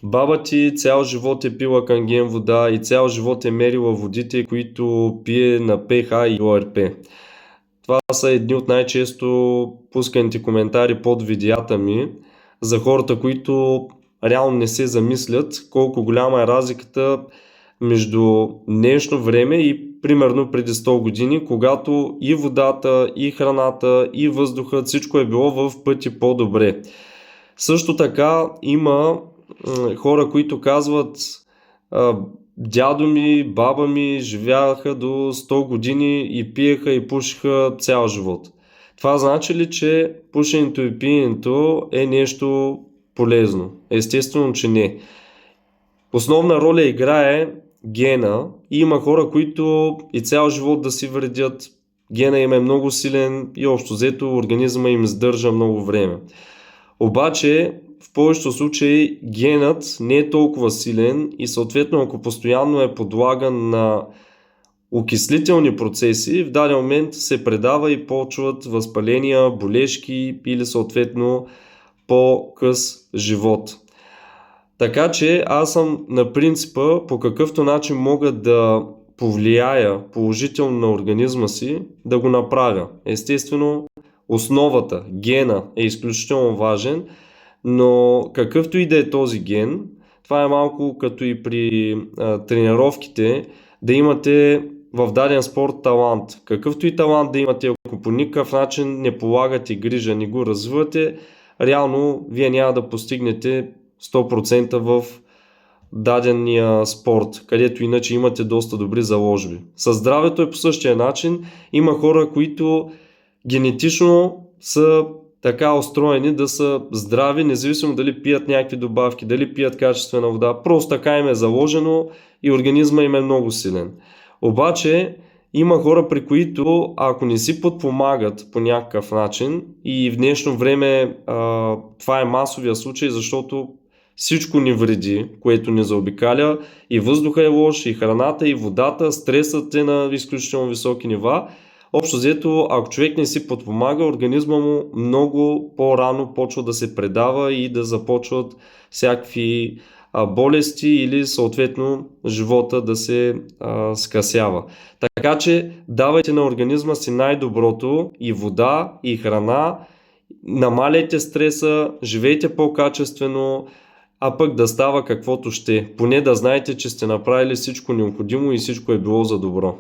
Баба ти цял живот е пила канген вода и цял живот е мерила водите, които пие на pH и ОРП. Това са едни от най-често пусканите коментари под видеята ми за хората, които реално не се замислят колко голяма е разликата между днешно време и примерно преди 100 години, когато и водата, и храната, и въздухът, всичко е било в пъти по-добре. Също така има хора, които казват: дядо ми, баба ми живяха до 100 години и пиеха и пушиха цял живот. Това значи ли, че пушенето и пиенето е нещо полезно? Естествено, че не. Основна роля играе гена и има хора, които и цял живот да си вредят. Гена им е много силен и общо взето организма им издържа много време. Обаче в повечето случаи генът не е толкова силен и съответно ако постоянно е подлаган на окислителни процеси, в даден момент се предава и почват възпаления, болешки или съответно по-къс живот. Така че аз съм на принципа по какъвто начин мога да повлияя положително на организма си, да го направя. Естествено, основата, гена е изключително важен, но какъвто и да е този ген, това е малко като и при тренировките, да имате в даден спорт талант. Какъвто и талант да имате, ако по никакъв начин не полагате грижа, не го развивате, реално вие няма да постигнете 100% в дадения спорт, където иначе имате доста добри заложби. Със здравето е по същия начин. Има хора, които генетично са така устроени да са здрави, независимо дали пият някакви добавки, дали пият качествена вода. Просто така им е заложено и организма им е много силен. Обаче има хора, при които ако не си подпомагат по някакъв начин, и в днешно време това е масовия случай, защото всичко ни вреди, което ни заобикаля, и въздуха е лош, и храната, и водата, стресът е на изключително високи нива. Общо взето, ако човек не си подпомага, организма му много по-рано почва да се предава и да започват всякакви болести или съответно живота да се скъсява. Така че давайте на организма си най-доброто, и вода, и храна, намаляйте стреса, живейте по-качествено, а пък да става каквото ще. Поне да знаете, че сте направили всичко необходимо и всичко е било за добро.